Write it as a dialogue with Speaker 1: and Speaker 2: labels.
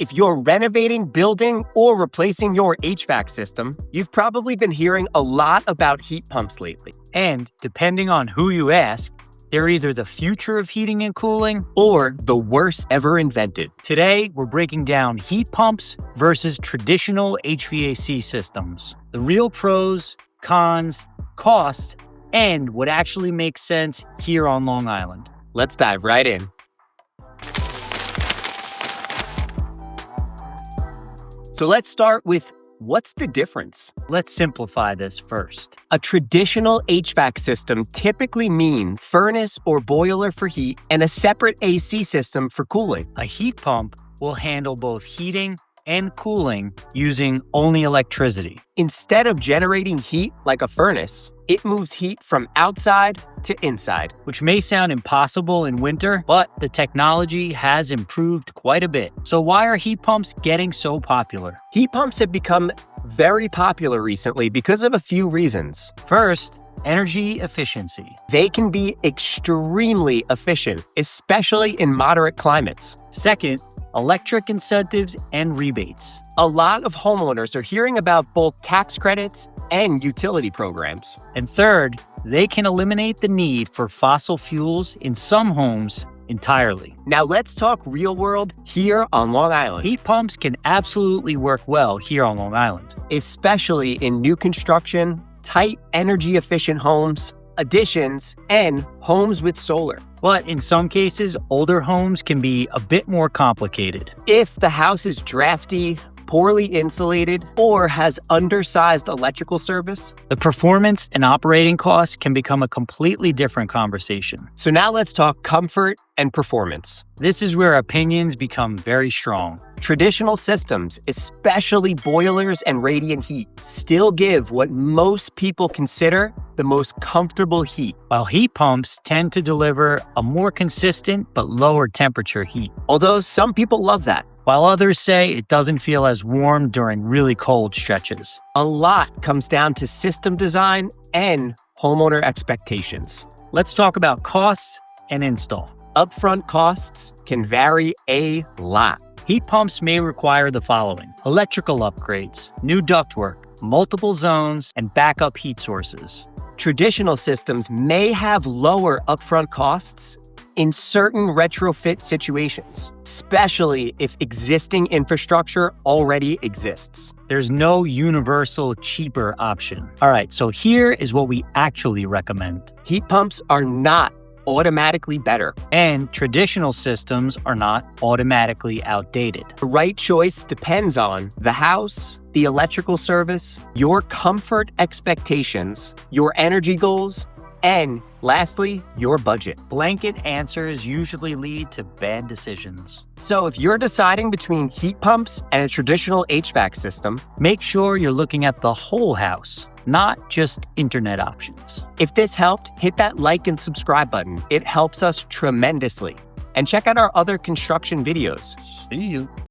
Speaker 1: If you're renovating, building, or replacing your HVAC system, you've probably been hearing a lot about heat pumps lately.
Speaker 2: And depending on who you ask, they're either the future of heating and cooling
Speaker 1: or the worst ever invented.
Speaker 2: Today, we're breaking down heat pumps versus traditional HVAC systems. The real pros, cons, costs, and what actually makes sense here on Long Island.
Speaker 1: Let's dive right in. So let's start with what's the difference?
Speaker 2: Let's simplify this first.
Speaker 1: A traditional HVAC system typically means furnace or boiler for heat and a separate AC system for cooling.
Speaker 2: A heat pump will handle both heating and cooling using only electricity.
Speaker 1: Instead of generating heat like a furnace, it moves heat from outside to inside.
Speaker 2: Which may sound impossible in winter, but the technology has improved quite a bit. So why are heat pumps getting so popular?
Speaker 1: Heat pumps have become very popular recently because of a few reasons.
Speaker 2: First, energy efficiency.
Speaker 1: They can be extremely efficient, especially in moderate climates.
Speaker 2: Second, electric incentives and rebates.
Speaker 1: A lot of homeowners are hearing about both tax credits and utility programs.
Speaker 2: And third, they can eliminate the need for fossil fuels in some homes entirely.
Speaker 1: Now let's talk real world here on Long Island.
Speaker 2: Heat pumps can absolutely work well here on Long Island.
Speaker 1: Especially in new construction, tight energy efficient homes, additions, and homes with solar.
Speaker 2: But in some cases, older homes can be a bit more complicated.
Speaker 1: If the house is drafty, poorly insulated, or has undersized electrical service,
Speaker 2: the performance and operating costs can become a completely different conversation.
Speaker 1: So now let's talk comfort and performance.
Speaker 2: This is where opinions become very strong.
Speaker 1: Traditional systems, especially boilers and radiant heat, still give what most people consider the most comfortable heat,
Speaker 2: while heat pumps tend to deliver a more consistent but lower temperature heat.
Speaker 1: Although some people love that.
Speaker 2: While others say it doesn't feel as warm during really cold stretches.
Speaker 1: A lot comes down to system design and homeowner expectations.
Speaker 2: Let's talk about costs and install.
Speaker 1: Upfront costs can vary a lot.
Speaker 2: Heat pumps may require the following: electrical upgrades, new ductwork, multiple zones, and backup heat sources.
Speaker 1: Traditional systems may have lower upfront costs in certain retrofit situations, especially if existing infrastructure already exists.
Speaker 2: There's no universal cheaper option. All right, so here is what we actually recommend.
Speaker 1: Heat pumps are not automatically better.
Speaker 2: And traditional systems are not automatically outdated.
Speaker 1: The right choice depends on the house, the electrical service, your comfort expectations, your energy goals, and lastly, your budget.
Speaker 2: Blanket answers usually lead to bad decisions.
Speaker 1: So if you're deciding between heat pumps and a traditional HVAC system,
Speaker 2: make sure you're looking at the whole house, not just internet options.
Speaker 1: If this helped, hit that like and subscribe button. It helps us tremendously. And check out our other construction videos.
Speaker 2: See you.